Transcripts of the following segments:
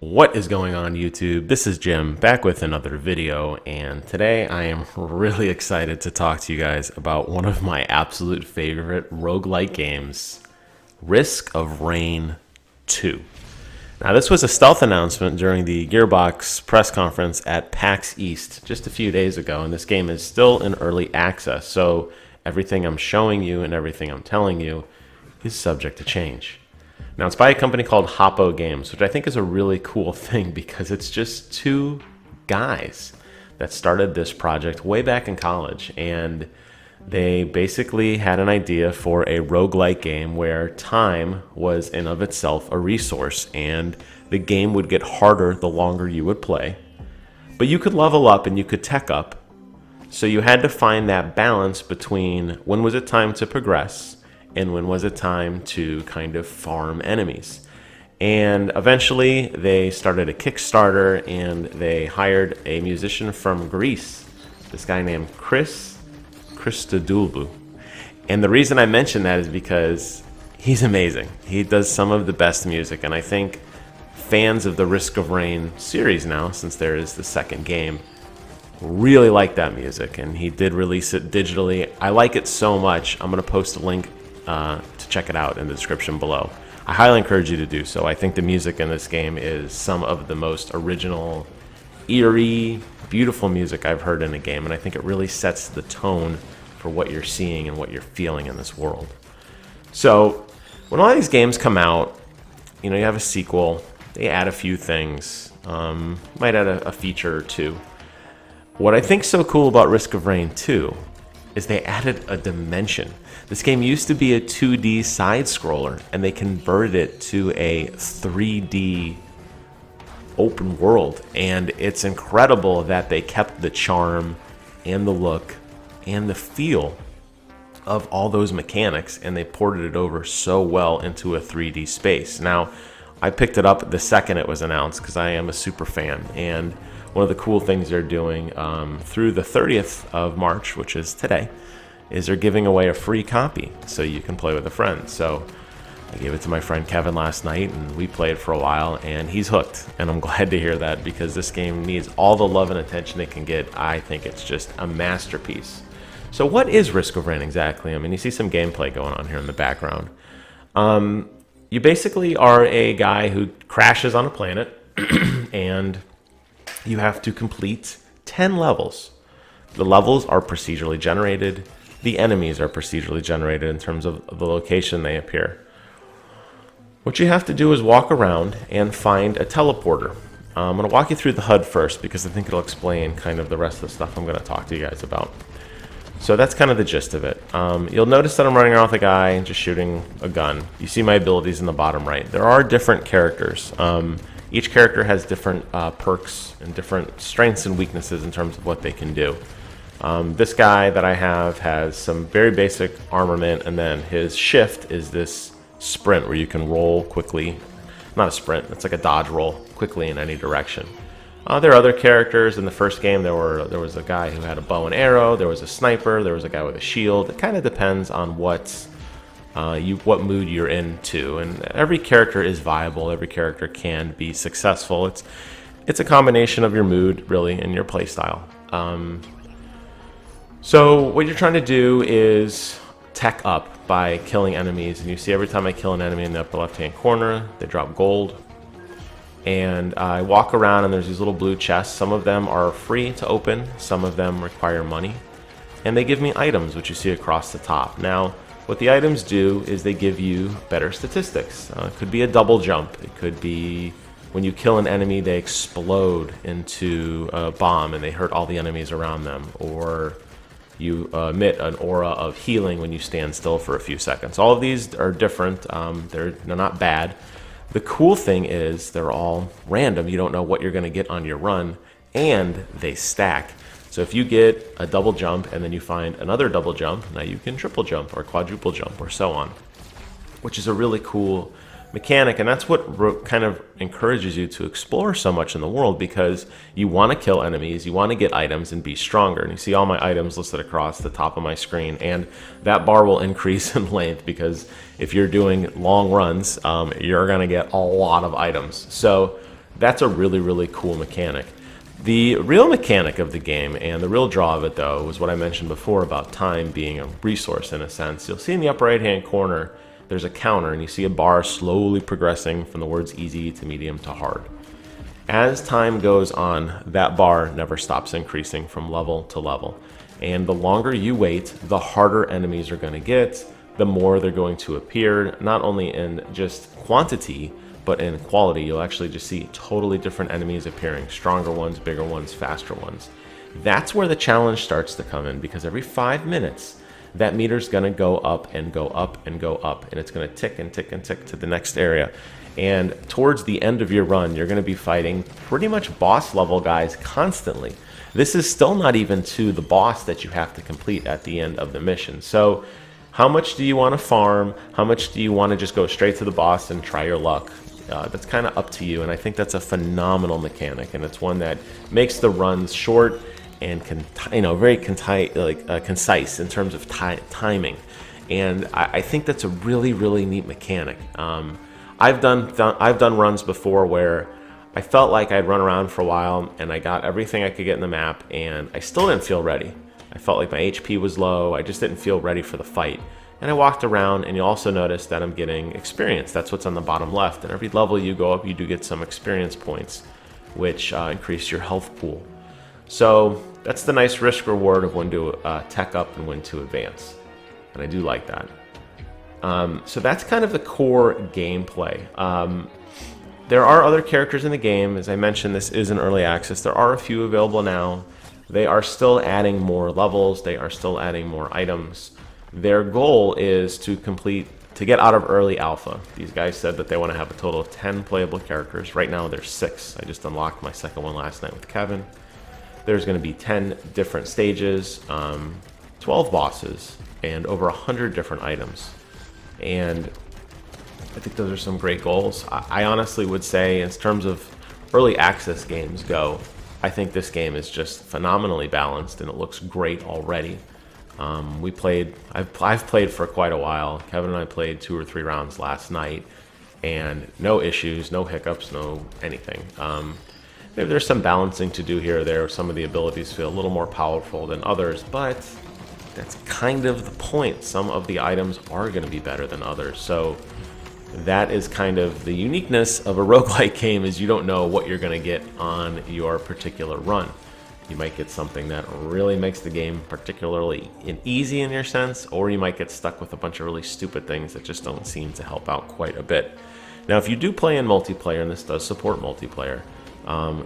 What is going on, YouTube? This is Jim back with another video, and today I am really excited to talk to you guys about one of my absolute favorite roguelike games, Risk of Rain 2. Now, this was a stealth announcement during the Gearbox press conference at PAX East just a few days ago, and this game is still in early access, so everything I'm showing you and everything I'm telling you is subject to change. Now, it's by a company called Hoppo Games, which I think is a really cool thing because it's just two guys that started this project way back in college, and they basically had an idea for a roguelike game where time was in of itself a resource, and the game would get harder the longer you would play, but you could level up and you could tech up. So you had to find that balance between when was it time to progress and when was it time to kind of farm enemies. And eventually they started a Kickstarter and they hired a musician from Greece, this guy named Christodoulou. And the reason I mention that is because he's amazing. He does some of the best music, and I think fans of the Risk of Rain series now, since there is the second game, really like that music, and he did release it digitally. I like it so much, I'm going to post a link to check it out in the description below. I highly encourage you to do so. I think the music in this game is some of the most original, eerie, beautiful music I've heard in a game, and I think it really sets the tone for what you're seeing and what you're feeling in this world. So when all these games come out, you have a sequel, they add a few things, might add a feature or two. What I think's so cool about Risk of Rain 2 is they added a dimension. This game used to be a 2D side-scroller, and they converted it to a 3D open world. And it's incredible that they kept the charm and the look and the feel of all those mechanics, and they ported it over so well into a 3D space. Now, I picked it up the second it was announced because I am a super fan, and one of the cool things they're doing through the 30th of March, which is today, is they're giving away a free copy so you can play with a friend. So I gave it to my friend Kevin last night, and we played for a while, and he's hooked. And I'm glad to hear that because this game needs all the love and attention it can get. I think it's just a masterpiece. So what is Risk of Rain exactly? I mean, you see some gameplay going on here in the background. You basically are a guy who crashes on a planet, and you have to complete 10 levels. The levels are procedurally generated. The enemies are procedurally generated in terms of the location they appear. What you have to do is walk around and find a teleporter. I'm going to walk you through the HUD first because I think it'll explain kind of the rest of the stuff I'm going to talk to you guys about. So that's kind of the gist of it. You'll notice that I'm running around with a guy and just shooting a gun. You see my abilities in the bottom right. There are different characters. Each character has different perks and different strengths and weaknesses in terms of what they can do. This guy that I have has some very basic armament, and then his shift is this sprint where you can roll quickly. Not a sprint, it's like a dodge roll quickly in any direction. There are other characters. In the first game, there was a guy who had a bow and arrow, there was a sniper, there was a guy with a shield. It kind of depends on what mood you're into, and every character is viable. Every character can be successful. It's a combination of your mood, really, and your play style. So what you're trying to do is tech up by killing enemies, and you see every time I kill an enemy in the upper left-hand corner, they drop gold. And I walk around, and there's these little blue chests. Some of them are free to open, some of them require money, and they give me items, which you see across the top. Now, what the items do is they give you better statistics. It could be a double jump. It could be when you kill an enemy, they explode into a bomb and they hurt all the enemies around them. Or you emit an aura of healing when you stand still for a few seconds. All of these are different. They're not bad. The cool thing is they're all random. You don't know what you're going to get on your run, and they stack. So if you get a double jump and then you find another double jump, now you can triple jump or quadruple jump or so on, which is a really cool mechanic. And that's what kind of encourages you to explore so much in the world, because you want to kill enemies, you want to get items and be stronger. And you see all my items listed across the top of my screen, and that bar will increase in length because if you're doing long runs, you're going to get a lot of items. So That's a really, really cool mechanic. The real mechanic of the game and the real draw of it, though, was what I mentioned before about time being a resource in a sense. You'll see in the upper right-hand corner, there's a counter, and you see a bar slowly progressing from the words easy to medium to hard. As time goes on, that bar never stops increasing from level to level. And the longer you wait, the harder enemies are going to get, the more they're going to appear, not only in just quantity, but in quality. You'll actually just see totally different enemies appearing, stronger ones, bigger ones, faster ones. That's where the challenge starts to come in, because every 5 minutes, that meter's going to go up and go up and go up, and it's going to tick and tick and tick to the next area. And towards the end of your run, you're going to be fighting pretty much boss level guys constantly. This is still not even to the boss that you have to complete at the end of the mission. So how much do you want to farm? How much do you want to just go straight to the boss and try your luck? That's kind of up to you, and I think that's a phenomenal mechanic, and it's one that makes the runs short and very concise in terms of timing. And I think that's a really, really neat mechanic. I've done runs before where I felt like I'd run around for a while and I got everything I could get in the map, and I still didn't feel ready. I felt like my HP was low. I just didn't feel ready for the fight. And I walked around, and you also notice that I'm getting experience. That's what's on the bottom left. And every level you go up, you do get some experience points, which increase your health pool. So that's the nice risk reward of when to tech up and when to advance. And I do like that. So that's kind of the core gameplay. There are other characters in the game. As I mentioned, this is an early access. There are a few available now. They are still adding more levels. They are still adding more items. Their goal is to get out of early alpha. These guys said that they want to have a total of 10 playable characters. Right now there's 6. I just unlocked my second one last night with Kevin. There's going to be 10 different stages, 12 bosses, and over 100 different items. And I think those are some great goals. I honestly would say, in terms of early access games go, I think this game is just phenomenally balanced, and it looks great already. I've played for quite a while. Kevin and I played 2 or 3 rounds last night, and no issues, no hiccups, no anything. There's some balancing to do here or there. Some of the abilities feel a little more powerful than others, but that's kind of the point. Some of the items are going to be better than others. So that is kind of the uniqueness of a roguelike game, is you don't know what you're going to get on your particular run. You might get something that really makes the game particularly easy in your sense, or you might get stuck with a bunch of really stupid things that just don't seem to help out quite a bit. Now, if you do play in multiplayer, and this does support multiplayer,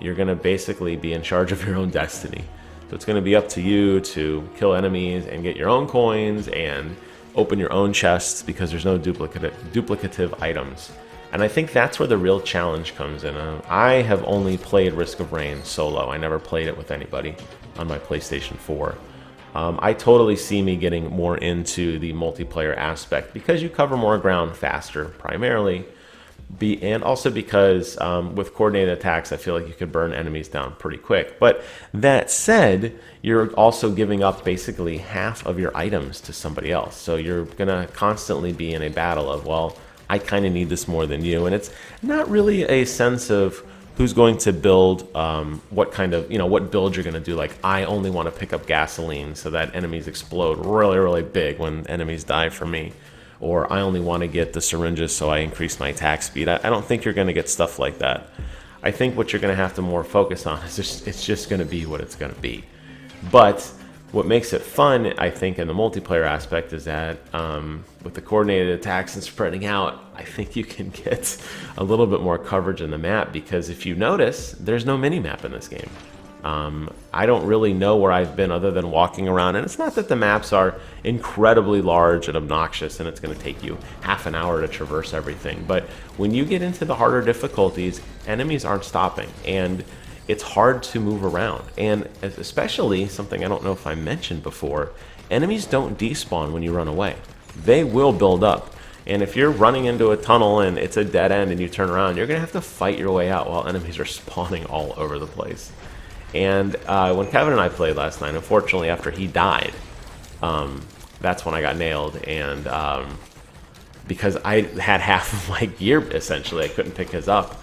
you're going to basically be in charge of your own destiny. So it's going to be up to you to kill enemies and get your own coins and open your own chests, because there's no duplicative items. And I think that's where the real challenge comes in. I have only played Risk of Rain solo. I never played it with anybody on my PlayStation 4. I totally see me getting more into the multiplayer aspect, because you cover more ground faster, primarily. And also because with coordinated attacks, I feel like you could burn enemies down pretty quick. But that said, you're also giving up basically half of your items to somebody else. So you're going to constantly be in a battle of, well, I kind of need this more than you. And it's not really a sense of who's going to build what kind of, what build you're going to do. Like, I only want to pick up gasoline so that enemies explode really, really big when enemies die for me. Or I only want to get the syringes so I increase my attack speed. I don't think you're going to get stuff like that. I think what you're going to have to more focus on is it's just going to be what it's going to be. But what makes it fun, I think, in the multiplayer aspect is that with the coordinated attacks and spreading out, I think you can get a little bit more coverage in the map, because if you notice, there's no mini-map in this game. I don't really know where I've been other than walking around, and it's not that the maps are incredibly large and obnoxious and it's going to take you half an hour to traverse everything, but when you get into the harder difficulties, enemies aren't stopping, and it's hard to move around. And especially, something I don't know if I mentioned before, enemies don't despawn when you run away. They will build up. And if you're running into a tunnel and it's a dead end and you turn around, you're going to have to fight your way out while enemies are spawning all over the place. And when Kevin and I played last night, unfortunately, after he died, that's when I got nailed. And because I had half of my gear, essentially, I couldn't pick his up.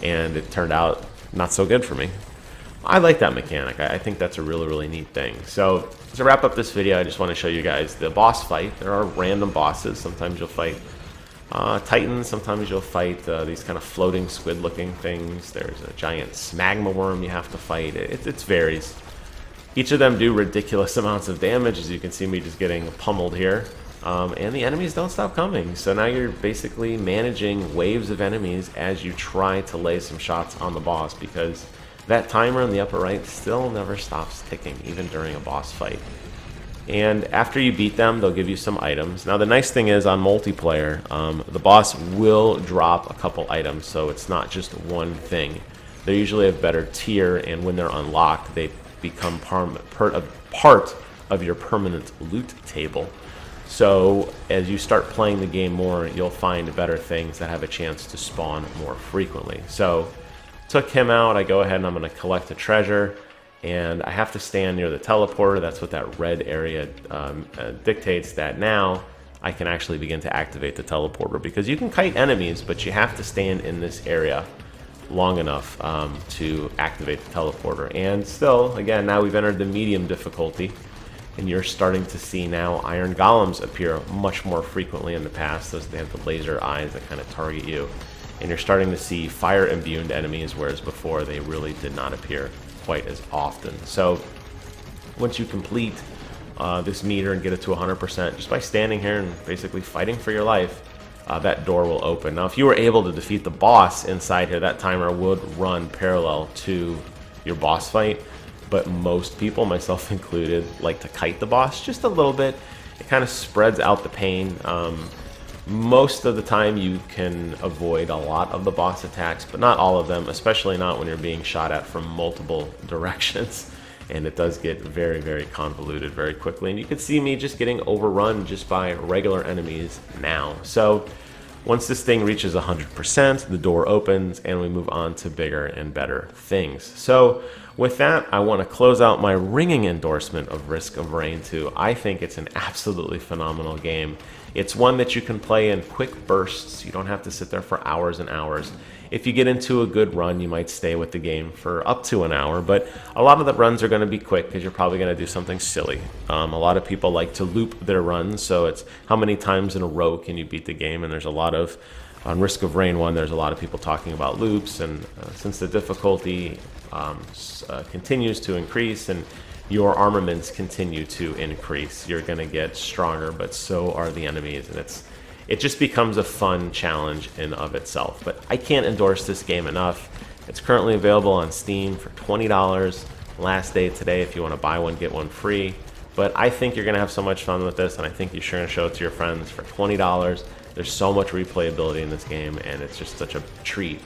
and it turned out not so good for me. I like that mechanic. I think that's a really, really neat thing. So to wrap up this video, I just want to show you guys the boss fight. There are random bosses. Sometimes you'll fight titans. Sometimes you'll fight these kind of floating squid-looking things. There's a giant smagma worm you have to fight. It varies. Each of them do ridiculous amounts of damage, as you can see me just getting pummeled here. And the enemies don't stop coming. So now you're basically managing waves of enemies as you try to lay some shots on the boss, because that timer in the upper right still never stops ticking, even during a boss fight. And after you beat them, they'll give you some items. Now the nice thing is, on multiplayer, the boss will drop a couple items, so it's not just one thing. They're usually a better tier, and when they're unlocked, they become part of your permanent loot table. So as you start playing the game more, you'll find better things that have a chance to spawn more frequently. So took him out. I go ahead and I'm going to collect a treasure, and I have to stand near the teleporter. That's what that red area dictates, that now I can actually begin to activate the teleporter, because you can kite enemies, but you have to stand in this area long enough to activate the teleporter. And still, again, now we've entered the medium difficulty, and you're starting to see now iron golems appear much more frequently. In the past, they have the laser eyes that kind of target you, and you're starting to see fire imbued enemies, whereas before they really did not appear quite as often. So once you complete this meter and get it to 100%, just by standing here and basically fighting for your life, that door will open. Now if you were able to defeat the boss inside here, that timer would run parallel to your boss fight. But most people, myself included, like to kite the boss just a little bit. It kind of spreads out the pain. Most of the time you can avoid a lot of the boss attacks, but not all of them, especially not when you're being shot at from multiple directions. And it does get very, very convoluted very quickly. And you can see me just getting overrun just by regular enemies now. So once this thing reaches 100%, the door opens and we move on to bigger and better things. So with that, I want to close out my ringing endorsement of Risk of Rain 2. I think it's an absolutely phenomenal game. It's one that you can play in quick bursts. You don't have to sit there for hours and hours. If you get into a good run, you might stay with the game for up to an hour, but a lot of the runs are going to be quick because you're probably going to do something silly. A lot of people like to loop their runs, so it's how many times in a row can you beat the game, and there's a lot of, on Risk of Rain 1, there's a lot of people talking about loops, and since the difficulty continues to increase and your armaments continue to increase, you're going to get stronger, but so are the enemies, and it just becomes a fun challenge in of itself. But I can't endorse this game enough. It's currently available on Steam for $20. Last day today. If you want to buy one, get one free. But I think you're going to have so much fun with this, and I think you're sure going to show it to your friends for $20. There's so much replayability in this game, and it's just such a treat.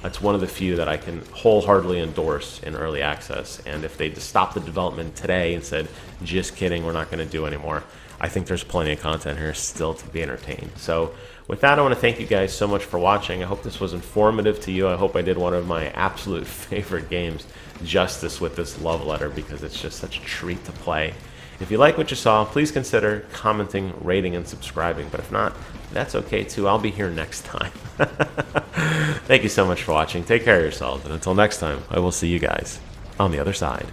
It's one of the few that I can wholeheartedly endorse in early access. And if they just stopped the development today and said, just kidding, we're not going to do anymore, I think there's plenty of content here still to be entertained. So with that, I want to thank you guys so much for watching. I hope this was informative to you. I hope I did one of my absolute favorite games justice with this love letter, because it's just such a treat to play. If you like what you saw, please consider commenting, rating, and subscribing. But if not, that's okay too. I'll be here next time. Thank you so much for watching. Take care of yourselves. And until next time, I will see you guys on the other side.